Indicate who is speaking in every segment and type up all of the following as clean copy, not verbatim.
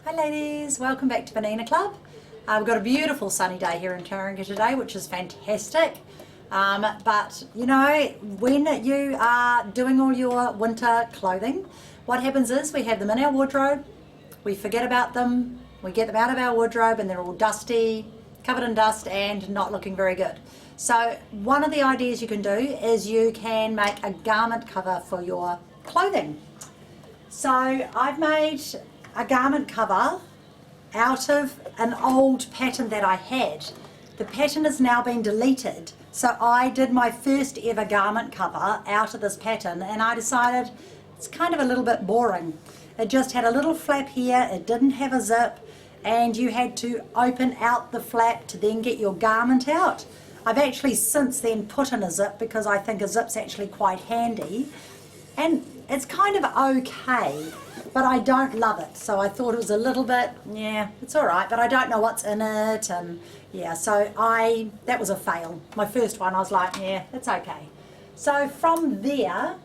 Speaker 1: Hi ladies, welcome back to Bernina Club. We've got a beautiful sunny day here in Tauranga today, which is fantastic. But you know, when you are doing all your winter clothing, what happens is we have them in our wardrobe, we forget about them, we get them out of our wardrobe and they're all dusty, covered in dust and not looking very good. So one of the ideas you can do is you can make a garment cover for your clothing. So I've made a garment cover out of an old pattern that I had. The pattern has now been deleted, so I did my first ever garment cover out of this pattern, and I decided it's kind of a little bit boring. It just had a little flap here, it didn't have a zip, and you had to open out the flap to then get your garment out. I've actually since then put in a zip because I think a zip's actually quite handy, and it's kind of okay, but I don't love it. So I thought it was a little bit, yeah, it's all right, but I don't know what's in it, and yeah, so that was a fail. My first one, I was like, yeah, it's okay. So from there,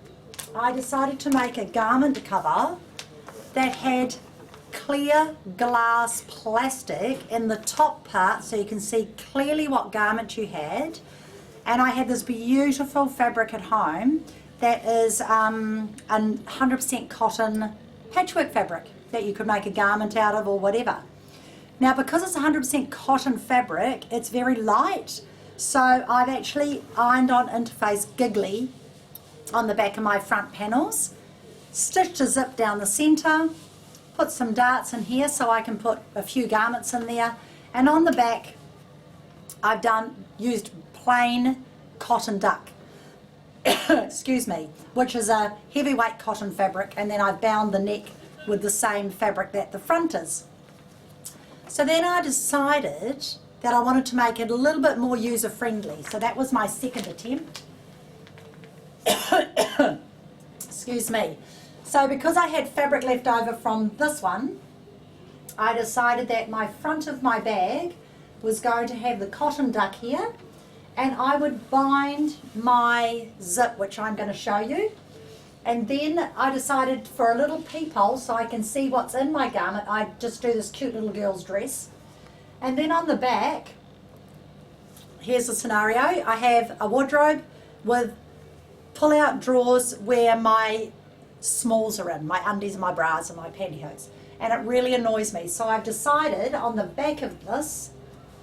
Speaker 1: I decided to make a garment cover that had clear glass plastic in the top part so you can see clearly what garment you had. And I had this beautiful fabric at home that is 100% cotton patchwork fabric that you could make a garment out of or whatever. Now because it's 100% cotton fabric, it's very light, so I've actually ironed on interface Gygli on the back of my front panels, stitched a zip down the center, put some darts in here so I can put a few garments in there, and on the back I've used plain cotton duck excuse me, which is a heavyweight cotton fabric, and then I've bound the neck with the same fabric that the front is. So then I decided that I wanted to make it a little bit more user friendly, so that was my second attempt. Excuse me. So because I had fabric left over from this one, I decided that my front of my bag was going to have the cotton duck here, and I would bind my zip, which I'm going to show you, and then I decided for a little peephole so I can see what's in my garment, I just do this cute little girl's dress. And then on the back, here's the scenario. I have a wardrobe with pull-out drawers where my smalls are in, my undies and my bras and my pantyhose, and it really annoys me. So I've decided on the back of this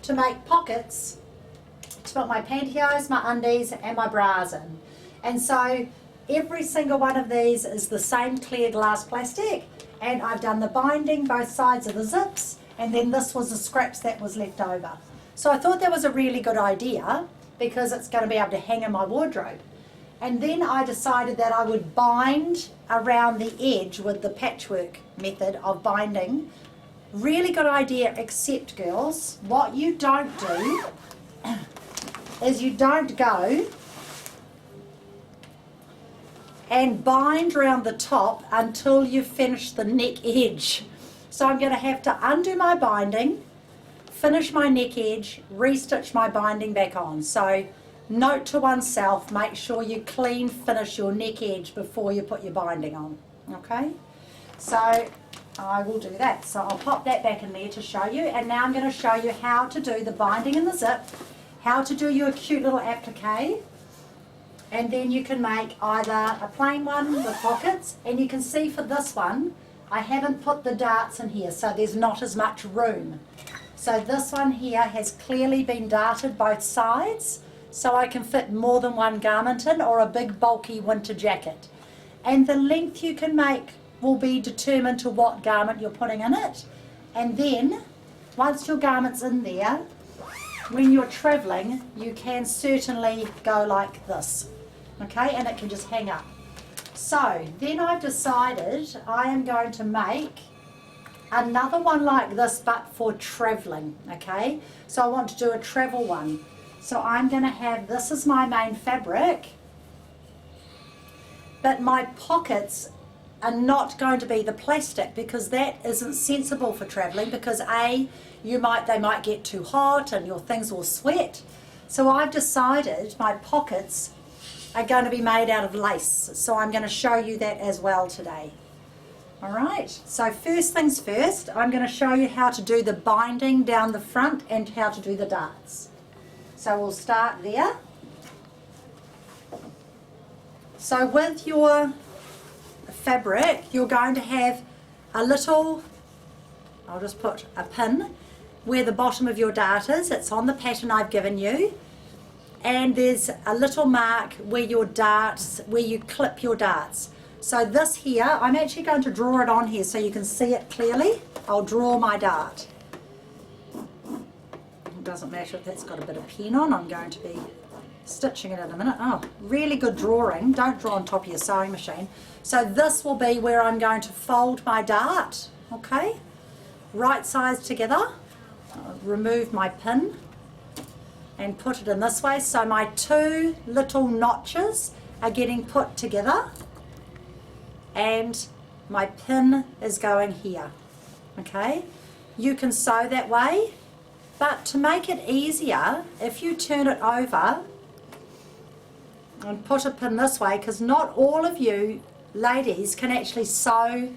Speaker 1: to make pockets to put my pantyhose, my undies and my bras in. And so every single one of these is the same clear glass plastic, and I've done the binding both sides of the zips, and then this was the scraps that was left over. So I thought that was a really good idea because it's going to be able to hang in my wardrobe. And then I decided that I would bind around the edge with the patchwork method of binding. Really good idea, except girls, what you don't do is you don't go and bind around the top until you finish the neck edge. So I'm going to have to undo my binding, finish my neck edge, restitch my binding back on. So note to oneself, make sure you finish your neck edge before you put your binding on. Okay, so I will do that. So I'll pop that back in there to show you, and now I'm going to show you how to do the binding in the zip, how to do your cute little applique, and then you can make either a plain one with pockets, and you can see for this one I haven't put the darts in here, so there's not as much room. So this one here has clearly been darted both sides, so I can fit more than one garment in, or a big bulky winter jacket. And the length you can make will be determined to what garment you're putting in it. And then once your garment's in there, when you're traveling, you can certainly go like this, okay, and it can just hang up. So then I've decided I am going to make another one like this, but for traveling, okay. So I want to do a travel one. So I'm going to have, this is my main fabric, but my pockets are not going to be the plastic because that isn't sensible for traveling, because A, they might get too hot and your things will sweat. So I've decided my pockets are going to be made out of lace. So I'm going to show you that as well today. All right, so first things first, I'm going to show you how to do the binding down the front and how to do the darts. So we'll start there. So with your fabric, you're going to have a little, I'll just put a pin where the bottom of your dart is. It's on the pattern I've given you. And there's a little mark where your darts, where you clip your darts. So this here, I'm actually going to draw it on here so you can see it clearly. I'll draw my dart. It doesn't matter if that's got a bit of pen on, I'm going to be stitching it in a minute. Oh, really good drawing. Don't draw on top of your sewing machine. So this will be where I'm going to fold my dart, okay? Right sides together. I'll remove my pin and put it in this way. So my two little notches are getting put together. And my pin is going here, okay? You can sew that way, but to make it easier, if you turn it over and put a pin this way, because not all of you ladies can actually sew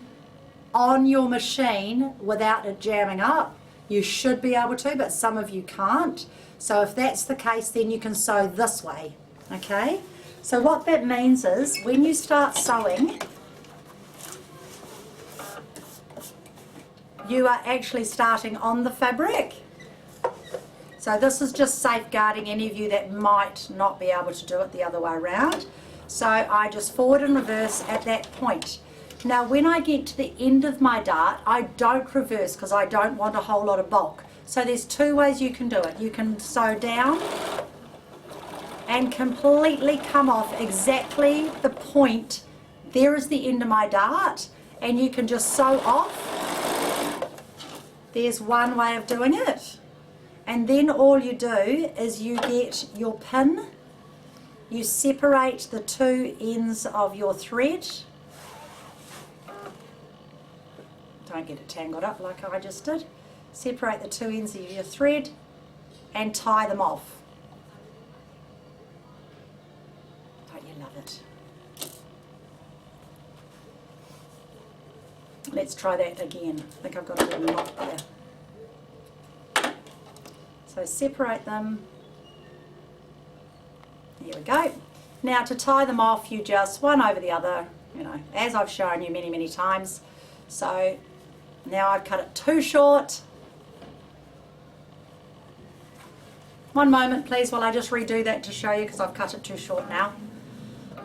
Speaker 1: on your machine without it jamming up. You should be able to, but some of you can't. So if that's the case, then you can sew this way, okay? So what that means is when you start sewing, you are actually starting on the fabric. So this is just safeguarding any of you that might not be able to do it the other way around. So I just forward and reverse at that point. Now when I get to the end of my dart, I don't reverse because I don't want a whole lot of bulk. So there's two ways you can do it. You can sew down and completely come off exactly the point. There is the end of my dart, and you can just sew off. There's one way of doing it. And then all you do is you get your pin, you separate the two ends of your thread. Don't get it tangled up like I just did. Separate the two ends of your thread and tie them off. Don't you love it? Let's try that again. I think I've got a little knot there. So separate them. There we go. Now to tie them off, you just one over the other, you know, as I've shown you many, many times. So now I've cut it too short. One moment please while I just redo that to show you, because I've cut it too short now.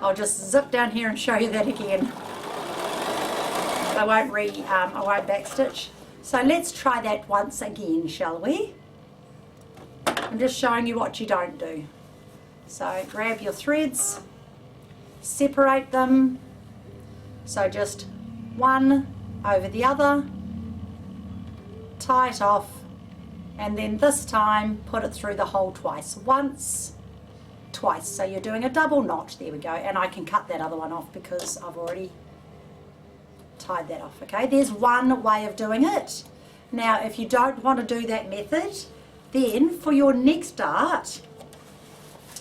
Speaker 1: I'll just zip down here and show you that again. I won't backstitch. So let's try that once again, shall we? I'm just showing you what you don't do. So grab your threads, separate them. So just one over the other, tie it off, and then this time put it through the hole twice. Once, twice. So you're doing a double knot. There we go. And I can cut that other one off because I've already tied that off. Okay, there's one way of doing it. Now if you don't want to do that method, then for your next dart,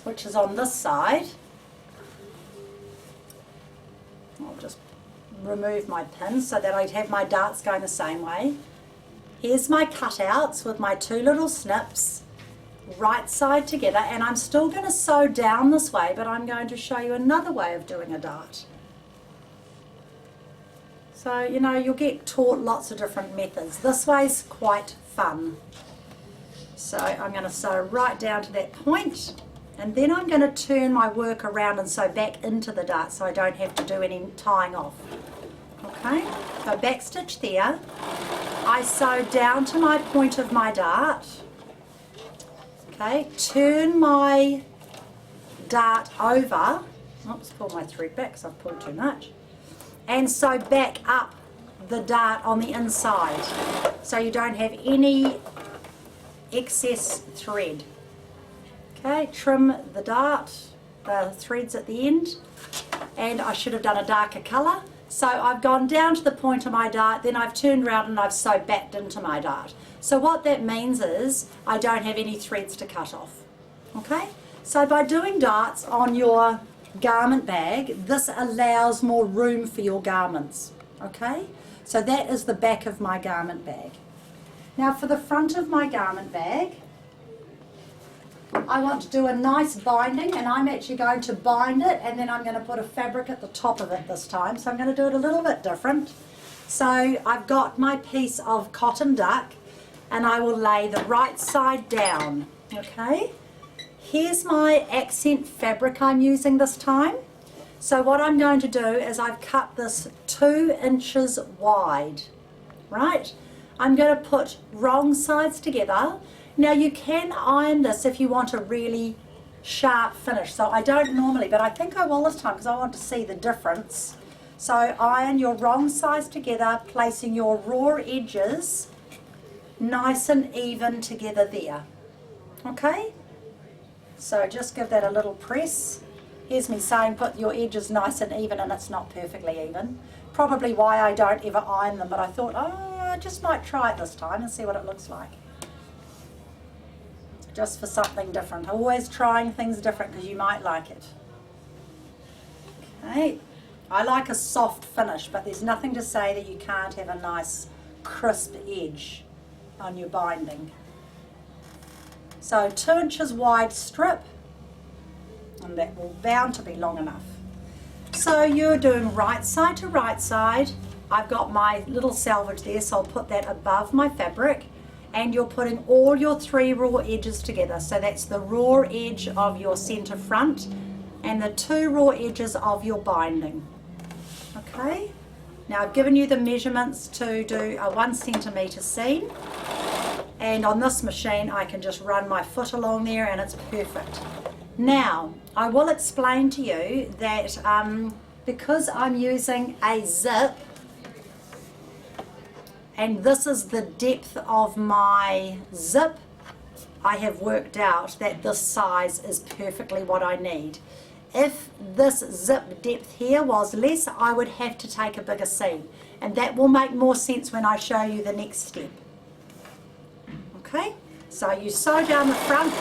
Speaker 1: which is on this side, I'll just remove my pin so that I'd have my darts going the same way. Here's my cutouts with my two little snips, right side together, and I'm still going to sew down this way, but I'm going to show you another way of doing a dart. So, you know, you'll get taught lots of different methods. This way's quite fun. So I'm going to sew right down to that point, and then I'm going to turn my work around and sew back into the dart so I don't have to do any tying off. Okay, so backstitch there. I sew down to my point of my dart. Okay, turn my dart over. Oops, pull my thread back because I've pulled too much. And sew back up the dart on the inside so you don't have any excess thread. Okay, trim the dart, the threads at the end, and I should have done a darker colour. So I've gone down to the point of my dart, then I've turned around and I've sewed back into my dart. So what that means is I don't have any threads to cut off. Okay, so by doing darts on your garment bag, this allows more room for your garments. Okay, So that is the back of my garment bag. Now for the front of my garment bag, I want to do a nice binding, and I'm actually going to bind it and then I'm going to put a fabric at the top of it this time. So I'm going to do it a little bit different. So I've got my piece of cotton duck and I will lay the right side down. Okay, here's my accent fabric I'm using this time. So what I'm going to do is I've cut this 2 inches wide, right? I'm going to put wrong sides together. Now you can iron this if you want a really sharp finish. So I don't normally, but I think I will this time because I want to see the difference. So iron your wrong sides together, placing your raw edges nice and even together there. Okay? So just give that a little press. Here's me saying put your edges nice and even, and it's not perfectly even. Probably why I don't ever iron them, but I thought, oh, I just might try it this time and see what it looks like. Just for something different. Always trying things different because you might like it. Okay. I like a soft finish, but there's nothing to say that you can't have a nice crisp edge on your binding. So 2 inches wide strip, and that will bound to be long enough. So you're doing right side to right side. I've got my little selvage there, so I'll put that above my fabric, and you're putting all your 3 raw edges together. So that's the raw edge of your center front and the 2 raw edges of your binding. Okay, now I've given you the measurements to do a 1 centimetre seam, and on this machine I can just run my foot along there and it's perfect. Now I will explain to you that because I'm using a zip, and this is the depth of my zip, I have worked out that this size is perfectly what I need. If this zip depth here was less, I would have to take a bigger seam, and that will make more sense when I show you the next step. Okay, so you sew down the front.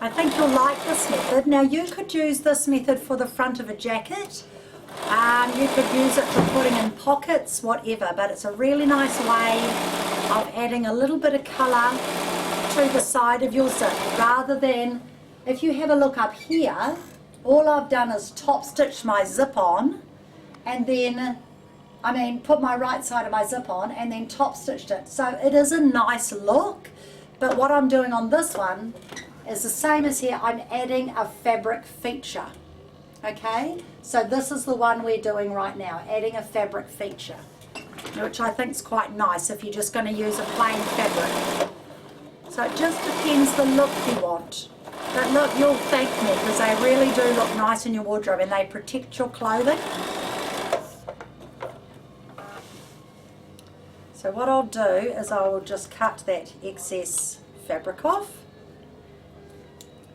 Speaker 1: I think you'll like this method. Now you could use this method for the front of a jacket. You could use it for putting in pockets, whatever, but it's a really nice way of adding a little bit of colour to the side of your zip, rather than, if you have a look up here, all I've done is top stitch my zip on, and then, put my right side of my zip on and then top stitched it. So it is a nice look, but what I'm doing on this one is the same as here. I'm adding a fabric feature. Okay, so this is the one we're doing right now, adding a fabric feature, which I think is quite nice if you're just going to use a plain fabric. So it just depends the look you want. But look, you'll thank me because they really do look nice in your wardrobe and they protect your clothing. So what I'll do is I will just cut that excess fabric off.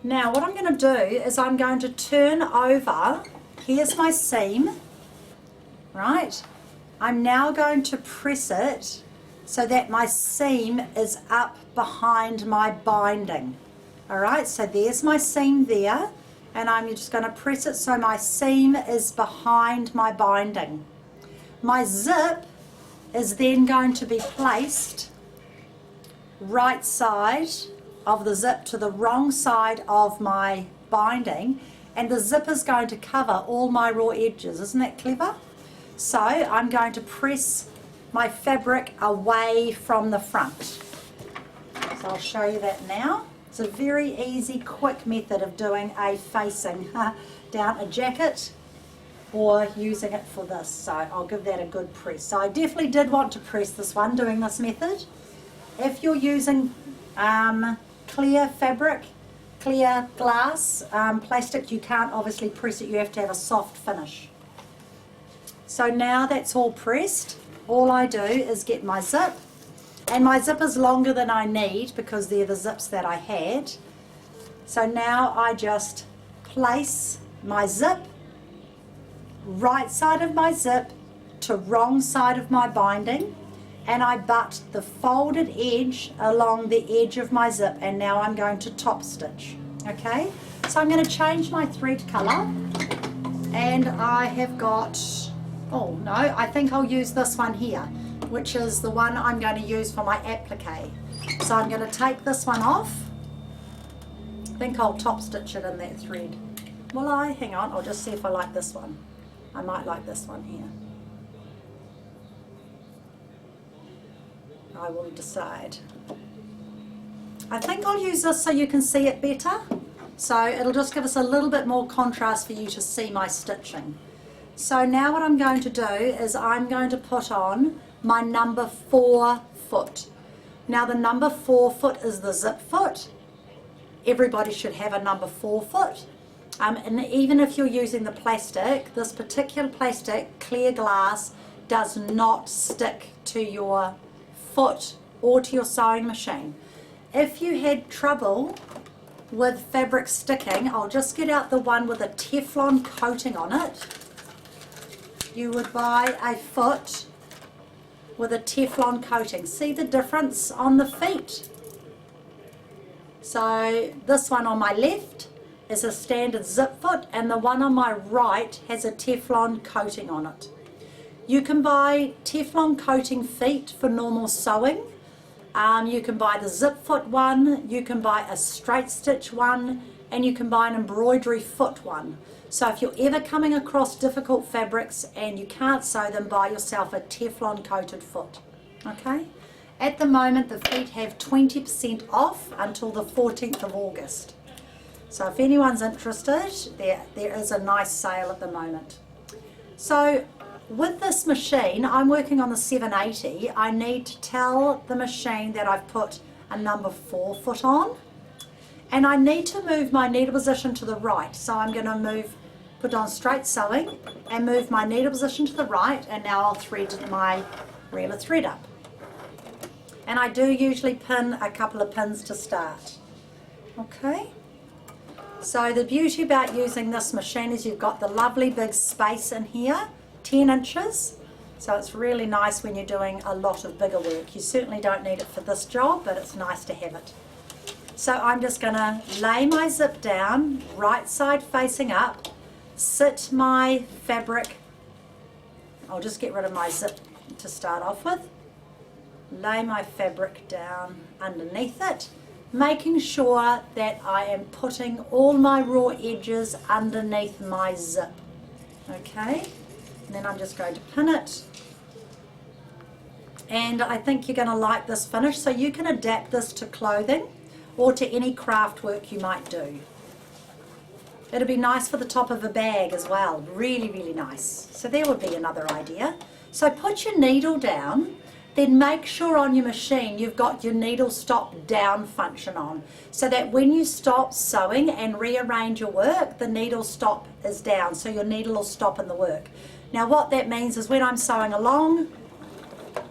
Speaker 1: Now what I'm going to do is I'm going to turn over, here's my seam, right? I'm now going to press it so that my seam is up behind my binding. Alright, so there's my seam there, and I'm just going to press it so my seam is behind my binding. My zip is then going to be placed right side of the zip to the wrong side of my binding, and the zip is going to cover all my raw edges. Isn't that clever? So I'm going to press my fabric away from the front. So I'll show you that now. It's a very easy, quick method of doing a facing down a jacket or using it for this. So I'll give that a good press. So I definitely did want to press this one doing this method. If you're using clear fabric, clear glass, plastic, you can't obviously press it, you have to have a soft finish. So now that's all pressed, all I do is get my zip, and my zip is longer than I need because they're the zips that I had. So now I just place my zip, right side of my zip to wrong side of my binding, and I butt the folded edge along the edge of my zip, and now I'm going to top stitch. Okay, so I'm going to change my thread colour, and I have got, Oh no, I think I'll use this one here, which is the one I'm going to use for my applique. So I'm going to take this one off. I think I'll top stitch it in that thread. Will I? Hang on, I'll just see if I like this one. I might like this one here. I will decide. I think I'll use this so you can see it better. So it'll just give us a little bit more contrast for you to see my stitching. So now what I'm going to do is I'm going to put on my number 4 foot. Now the number 4 foot is the zip foot. Everybody should have a number 4 foot. And even if you're using the plastic, this particular plastic, clear glass, does not stick to your foot or to your sewing machine. If you had trouble with fabric sticking, I'll just get out the one with a Teflon coating on it. You would buy a foot with a Teflon coating. See the difference on the feet? So this one on my left is a standard zip foot, and the one on my right has a Teflon coating on it. You can buy Teflon coating feet for normal sewing. You can buy the zip foot one, you can buy a straight stitch one, and you can buy an embroidery foot one. So if you're ever coming across difficult fabrics and you can't sew them, buy yourself a Teflon coated foot. Okay? At the moment the feet have 20% off until the 14th of August. So if anyone's interested, there is a nice sale at the moment. So with this machine, I'm working on the 780. I need to tell the machine that I've put a number 4 foot on, and I need to move my needle position to the right. So I'm going to put on straight sewing and move my needle position to the right, and now I'll thread my reeler thread up. And I do usually pin a couple of pins to start. Okay. So the beauty about using this machine is you've got the lovely big space in here, 10 inches. So it's really nice when you're doing a lot of bigger work. You certainly don't need it for this job, but it's nice to have it. So I'm just going to lay my zip down, right side facing up, sit my fabric. I'll just get rid of my zip to start off with. Lay my fabric down underneath it, making sure that I am putting all my raw edges underneath my zip. Okay, and then I'm just going to pin it. And I think you're going to like this finish, so you can adapt this to clothing or to any craft work you might do. It'll be nice for the top of a bag as well, really, really nice. So there would be another idea. So put your needle down. Then make sure on your machine you've got your needle stop down function on, so that when you stop sewing and rearrange your work, the needle stop is down, so your needle will stop in the work. Now what that means is when I'm sewing along,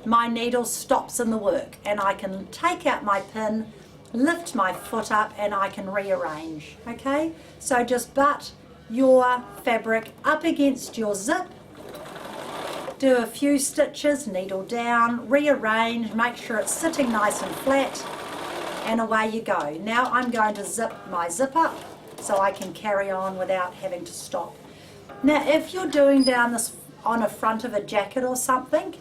Speaker 1: my needle stops in the work, and I can take out my pin, lift my foot up, and I can rearrange. Okay, so just butt your fabric up against your zip. Do a few stitches, needle down, rearrange, make sure it's sitting nice and flat, and away you go. Now I'm going to zip my zip up so I can carry on without having to stop. Now if you're doing down this on a front of a jacket or something,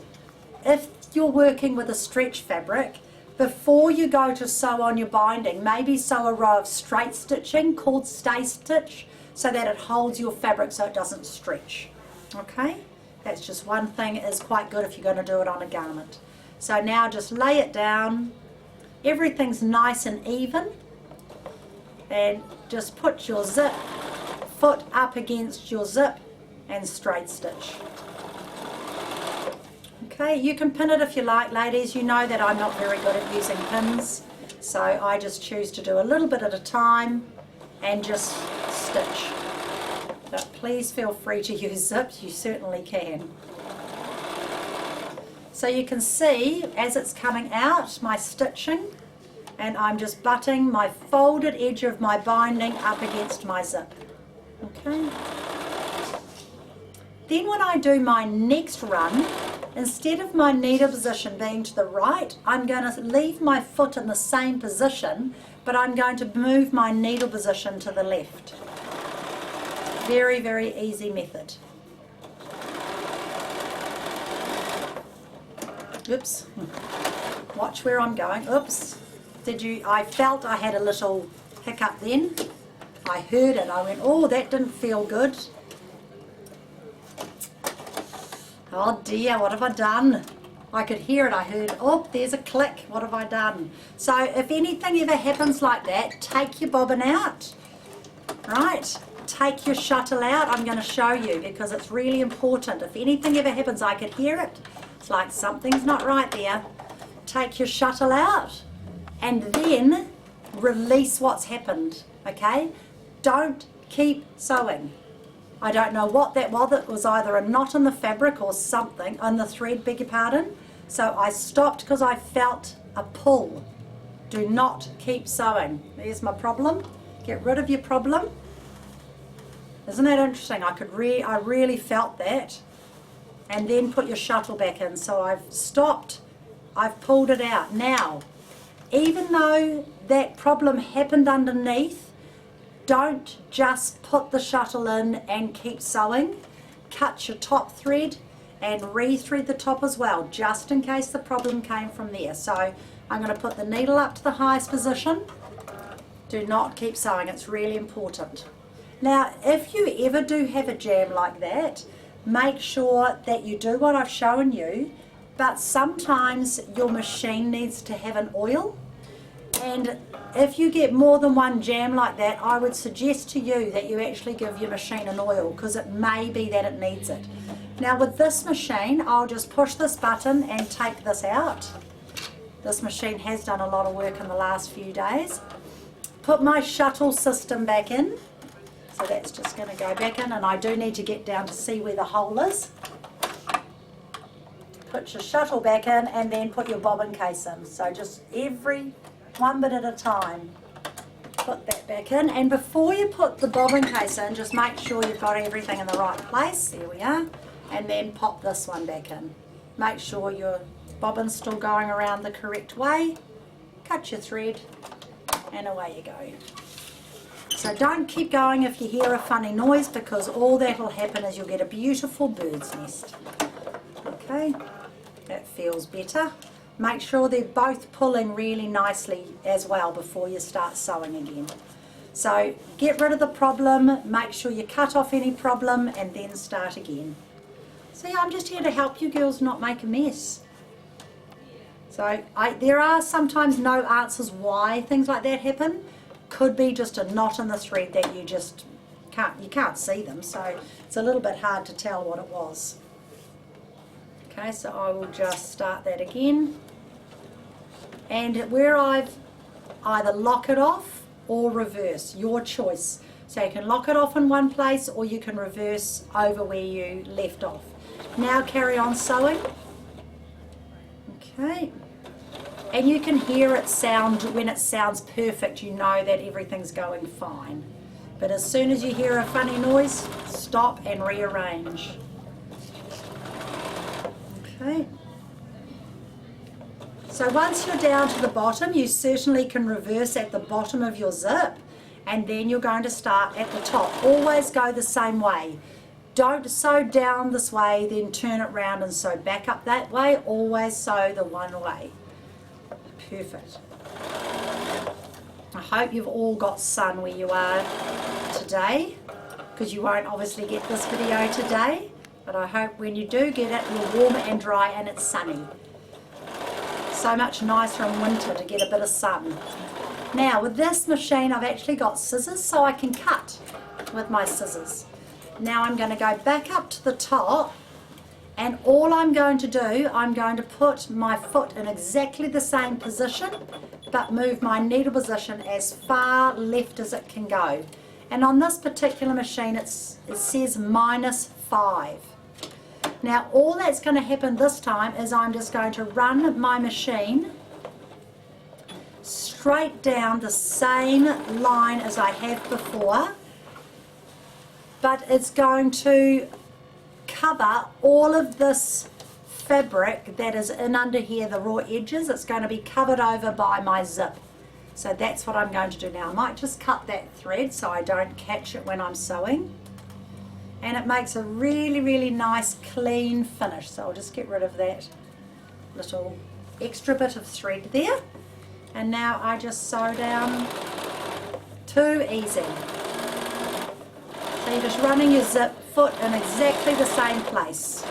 Speaker 1: if you're working with a stretch fabric, before you go to sew on your binding, maybe sew a row of straight stitching called stay stitch, so that it holds your fabric so it doesn't stretch. Okay? That's just one thing is quite good if you're going to do it on a garment. So now just lay it down. Everything's nice and even. And just put your zip foot up against your zip and straight stitch. Okay, you can pin it if you like, ladies. You know that I'm not very good at using pins. So I just choose to do a little bit at a time and just stitch. But please feel free to use zips, you certainly can. So you can see as it's coming out my stitching, and I'm just butting my folded edge of my binding up against my zip. Okay. Then when I do my next run, instead of my needle position being to the right, I'm going to leave my foot in the same position, but I'm going to move my needle position to the left. Very, very easy method. Oops. Watch where I'm going. Oops. I felt I had a little hiccup then. I heard it. I went, oh, that didn't feel good. Oh dear, what have I done? I could hear it. I heard, oh, there's a click. What have I done? So if anything ever happens like that, take your bobbin out. Right? Take your shuttle out. I'm going to show you because it's really important. If anything ever happens, I could hear it. It's like something's not right there. Take your shuttle out and then release what's happened. Okay? Don't keep sewing. I don't know what that was. It was either a knot in the fabric or something, on the thread, beg your pardon. So I stopped because I felt a pull. Do not keep sewing. There's my problem. Get rid of your problem. Isn't that interesting? I really felt that. And then put your shuttle back in. So I've stopped. I've pulled it out. Now, even though that problem happened underneath, don't just put the shuttle in and keep sewing. Cut your top thread and re-thread the top as well, just in case the problem came from there. So I'm going to put the needle up to the highest position. Do not keep sewing, it's really important. Now, if you ever do have a jam like that, make sure that you do what I've shown you, but sometimes your machine needs to have an oil. And if you get more than one jam like that, I would suggest to you that you actually give your machine an oil because it may be that it needs it. Now with this machine, I'll just push this button and take this out. This machine has done a lot of work in the last few days. Put my shuttle system back in. So that's just going to go back in, and I do need to get down to see where the hole is. Put your shuttle back in and then put your bobbin case in. So just every one bit at a time. Put that back in, and before you put the bobbin case in, just make sure you've got everything in the right place. There we are. And then pop this one back in. Make sure your bobbin's still going around the correct way. Cut your thread and away you go. So don't keep going if you hear a funny noise, because all that will happen is you'll get a beautiful bird's nest. Okay, that feels better. Make sure they're both pulling really nicely as well before you start sewing again. So get rid of the problem, make sure you cut off any problem, and then start again. So yeah, I'm just here to help you girls not make a mess. So there are sometimes no answers why things like that happen. Could be just a knot in the thread that you just can't see them, so it's a little bit hard to tell what it was. Okay, so I will just start that again. And where I've either lock it off or reverse, your choice. So you can lock it off in one place or you can reverse over where you left off. Now carry on sewing. Okay. And you can hear it sound, when it sounds perfect, you know that everything's going fine. But as soon as you hear a funny noise, stop and rearrange. Okay. So once you're down to the bottom, you certainly can reverse at the bottom of your zip, and then you're going to start at the top. Always go the same way. Don't sew down this way, then turn it round and sew back up that way. Always sew the one way. Perfect. I hope you've all got sun where you are today, because you won't obviously get this video today, but I hope when you do get it, you're warm and dry and it's sunny. So much nicer in winter to get a bit of sun. Now with this machine, I've actually got scissors, so I can cut with my scissors. Now I'm going to go back up to the top, and all I'm going to do, I'm going to put my foot in exactly the same position, but move my needle position as far left as it can go. And on this particular machine, it says -5. Now all that's going to happen this time is I'm just going to run my machine straight down the same line as I have before, but it's going to cover all of this fabric that is in under here, the raw edges. It's going to be covered over by my zip. So that's what I'm going to do now. I might just cut that thread so I don't catch it when I'm sewing. And it makes a really, really nice clean finish. So I'll just get rid of that little extra bit of thread there, and now I just sew down. Too easy. So you're just running your zip foot in exactly the same place.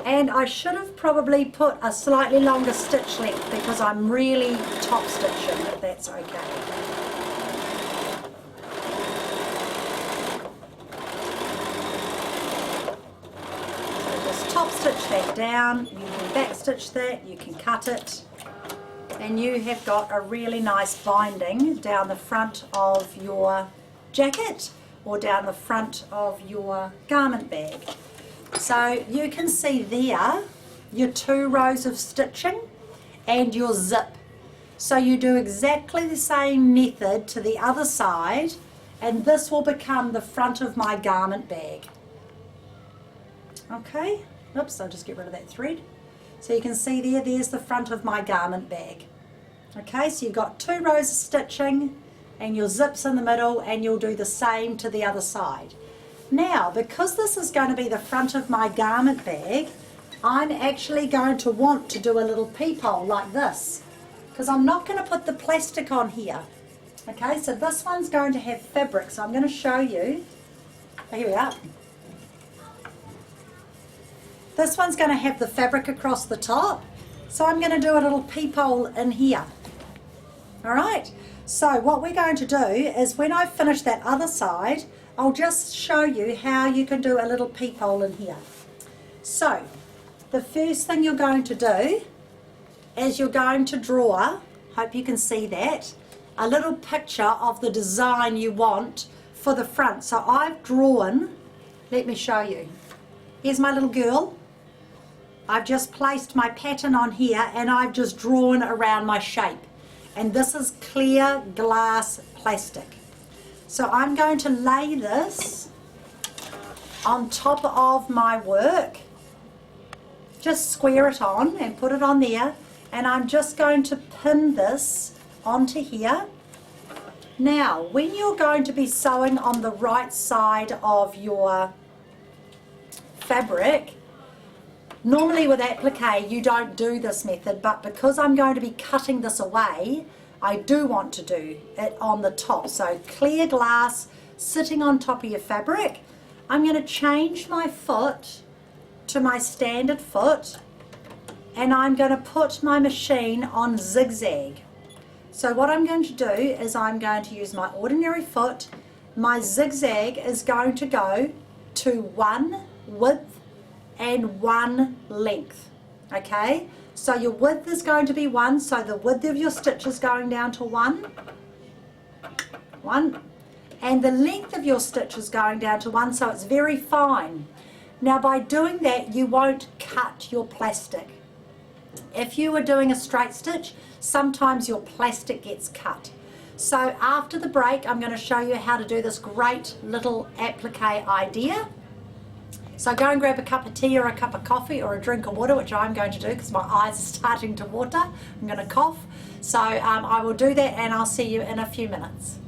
Speaker 1: And I should have probably put a slightly longer stitch length because I'm really top stitching, but that's okay. So just top stitch that down, you can back stitch that, you can cut it, and you have got a really nice binding down the front of your jacket or down the front of your garment bag. So you can see there your 2 rows of stitching and your zip. So you do exactly the same method to the other side, and this will become the front of my garment bag. Okay, oops, I'll just get rid of that thread. So you can see there's the front of my garment bag. Okay, so you've got 2 rows of stitching and your zips in the middle, and you'll do the same to the other side. Now, because this is going to be the front of my garment bag, I'm actually going to want to do a little peephole like this, because I'm not going to put the plastic on here. Okay, so this one's going to have fabric, so I'm going to show you. Oh, here we are. This one's going to have the fabric across the top, so I'm going to do a little peephole in here. All right, so what we're going to do is when I finish that other side, I'll just show you how you can do a little peephole in here. So the first thing you're going to do is you're going to draw, hope you can see that, a little picture of the design you want for the front. So I've drawn, let me show you. Here's my little girl. I've just placed my pattern on here and I've just drawn around my shape. And this is clear glass plastic. So I'm going to lay this on top of my work, just square it on and put it on there, and I'm just going to pin this onto here. Now, when you're going to be sewing on the right side of your fabric, normally with applique you don't do this method, but because I'm going to be cutting this away, I do want to do it on the top. So clear glass sitting on top of your fabric. I'm going to change my foot to my standard foot, and I'm going to put my machine on zigzag. So what I'm going to do is I'm going to use my ordinary foot. My zigzag is going to go to 1 width and 1 length. Okay, so your width is going to be 1, so the width of your stitch is going down to 1, and the length of your stitch is going down to 1, so it's very fine. Now by doing that you won't cut your plastic. If you were doing a straight stitch, sometimes your plastic gets cut. So after the break I'm going to show you how to do this great little applique idea. So go and grab a cup of tea or a cup of coffee or a drink of water, which I'm going to do because my eyes are starting to water. I'm going to cough. So I will do that and I'll see you in a few minutes.